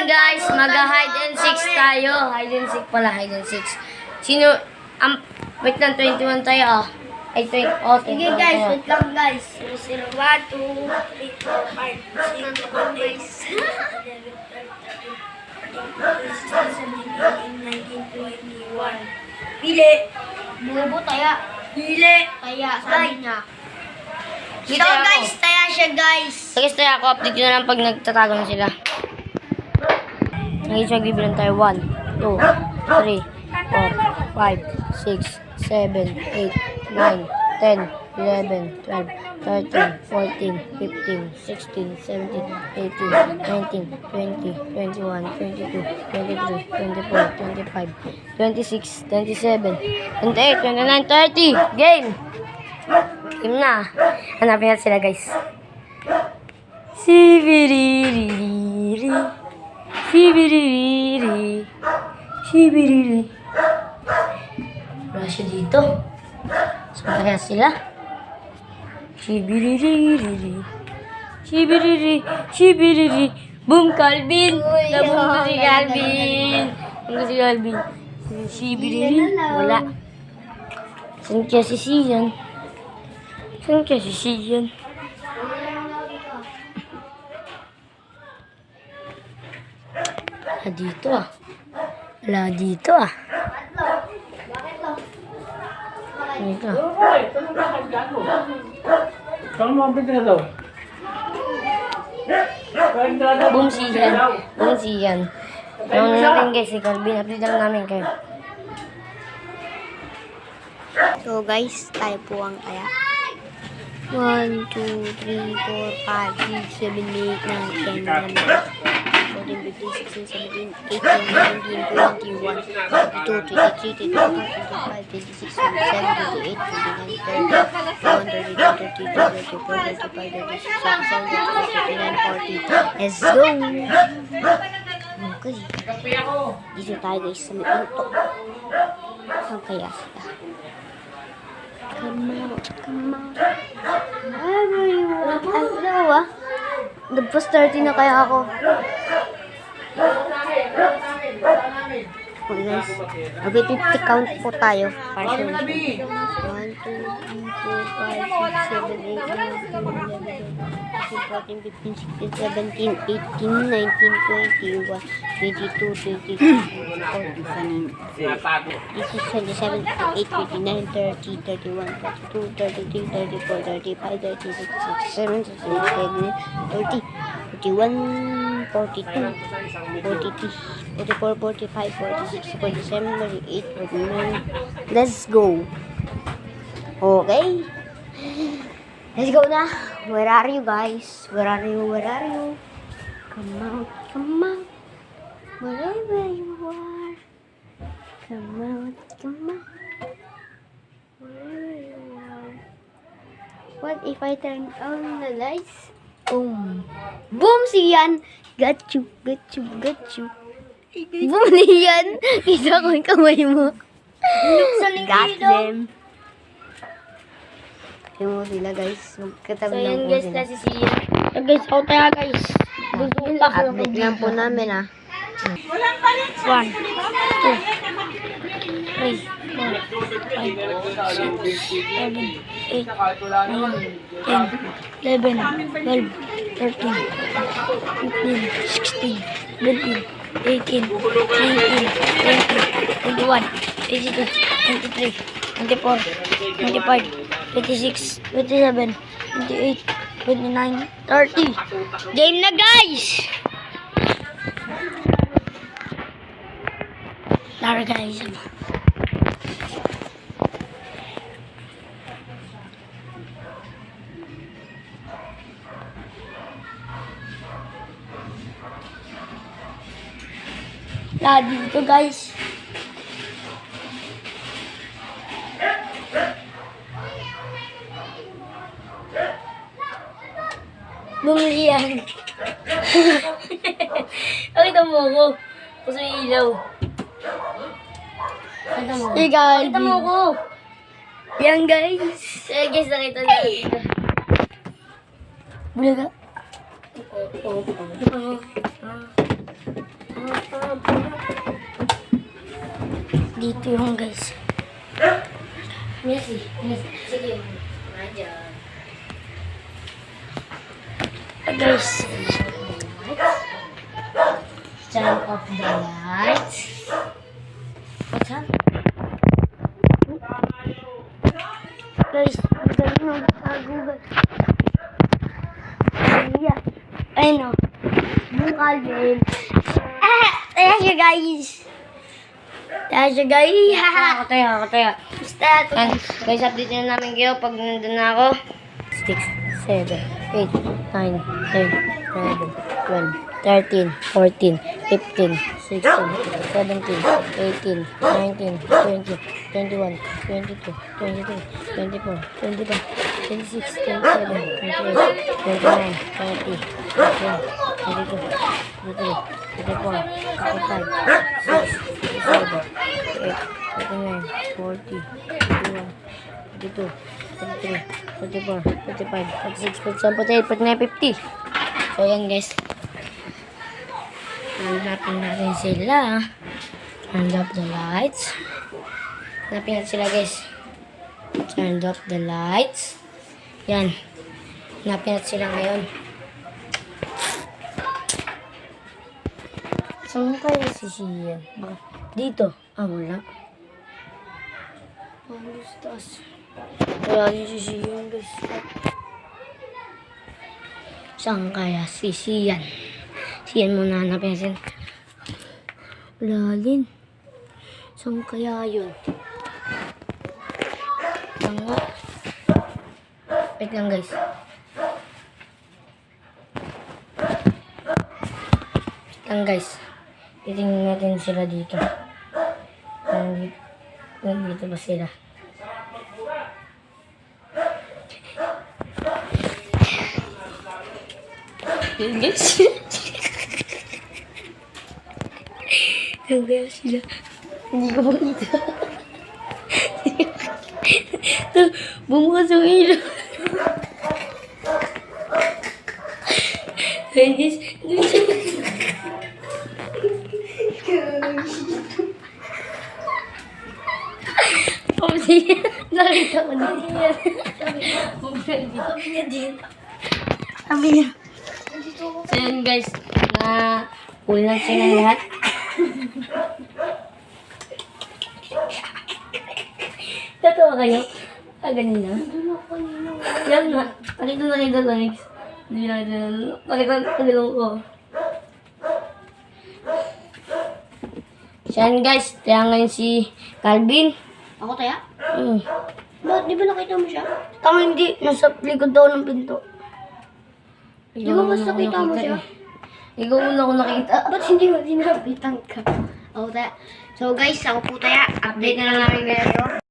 Ngayon guys, mag-hide and seek tayo. Hide and seek pala, hide and seek. Sino, wait lang, 21 tayo ah. Ay, 20, oh, 21 Sige guys, tayo. wait lang guys. 0, 1, 2, 3, 4, 5, 6, 7, 8, 9, 10, 11, 12, 13, 14, 15, 16, 17, 18, 19, 20, 21. Pili. Bubo, taya. Pili. Taya, sabi niya. So guys, taya siya guys. Sige, taya ako. Update ko na lang pag nagtatago na sila. Ngayon, magbibilang tayo. 1, 2, 3, 4, 5, 6, 7, 8, 9, 10, 11, 12, 13, 14, 15, 16, 17, 18, 19, 20, 21, 22, 23, 24, 25, 26, 27, 28, 29, 30. Game! Game na. Hanapin natin sila guys. Sibiririri. Sibiririri. Sibiririri. Wala siya dito. Saan kaya sila? Sibiririri. Sibiriri. Sibiriri. Boom, Calvin! Nabong ko si Calvin. Nabong ko si Calvin. Sibiriri. Wala. Saan kaya si Sian? Saan kaya si Sian? Wala dito ah. Wala dito ah. Dito. Boom Sian. Boom Sian. Naman natin guys si Calvin. Update lang namin kayo. So guys, tayo po ang taya. 1, 2, 3, 4, 5, 6, 7, 8, 9, 10, 11, 12, 14, 15, 16, 17, 18, 19, 20, 21, 22, 23, 24, 25, 26, 27, 28, 29, 30, 31, 32, 33, 34, 35, 36, 37, 38, 39, 40. Let's go! Okay. Dito tayo guys sa may pinto. Saan kaya sila? Come out, come out. Wherever you want. Ay, ano ah? Nag-post 30 na kaya ako. Okay guys. Okay, 50 count po tayo. Partial. 1, 2, 3, 4, 5, 6, 7, 8, 9, 10, 11, 14, 15, 16, 17, 18, 19, 20, 22, 23, 24, 27, 28, 29, 30, 31, 32, 33, 34, 35, 36, 37, 38, 40, 41, 42, 43, 44, 45, 46, 47, 48, 49. Let's go. Okay. Let's go na. Where are you guys? Where are you? Where are you? Come out. Come out. Wherever you are. Come out. Come out. Wherever you are. What if I turn on the lights? Boom. Boom, Sian. Got you. Got you. Got you. Boom, Sian. Kita ko yung kamay mo. Got them. Tingnan mo sila guys. Magkatabi So lang yun po guys, sila. na si Sian. Guys, out tayo guys. Update lang po namin ah. 1, 2, 3, 4, 5, 6, 7, 8, 9, 10, 11, 12, 13, 14, 15, 16, 17, 18, 19, 20, 21, 22, 23, 24, 25, 26, 27, 28, 29, 30. Game na guys! Lara guys. Dito guys. Bumili yan. Nakita mo ako. Puso yung ilaw. Nakita mo. Nakita mo ako. Yan guys. Guys, nakita na dito. Bulaga. Dito yung guys. Messi. Sige. Nandiyan. Guys. Turn off the lights. What's up? Guys, ang galing ng Google. Ayan. Ayun o. Yung Calvin. Ayan siya guys. Ayan siya guys. Ako tayo. Basta ito. And guys, update na namin kayo pag nandun na ako. 6, 7, 8, 9, 10, 11, 12, 13, 14, 15, 16, 17, 18, 19, 20, 21, 22, 23, 24, 25, 26, 27, 28, 29, 30, 31, 32, 33, 34, 35, 36, 37, 38, 39, 40, 41, 42, 43, 44, 45, 46, 47, 48, 49, 50. So, yan guys. Hanapin natin sila. Turn off the lights. Hanapin natin sila guys. Turn off the lights. Yan. Hanapin natin sila ngayon. Saan kaya si Sian? Dito. Wala. Gustas. Wala din si Sian guys. Saan kaya si Sian? Sian muna hanapin natin. Wala din. Saan kaya yun? Tanga. Wait lang guys. Wait lang guys. Titingnan natin sila dito. Nandito ba sila? Guys. Saan kaya sila? Hindi ko makita. Bumukas yung ilo. Ayun guys. Nakita ko na yan. Sabi niya din. Sabi niya. So yun guys, na ulan sila lahat. Tatawa kayo? Ganun na. Yan nga. Pakita Alex. Hindi nakita. Pakita ko. So yan guys, kaya ngayon si Calvin. Ako taya? Ba't Di ba nakita mo siya? Tama hindi, nasa likod daw ng pinto. Di ba mas nakita mo siya? Ikaw una ko nakita. Ba't hindi mo sinabitan ka? Ako taya. So guys, ako po taya. Update na lang namin kayo.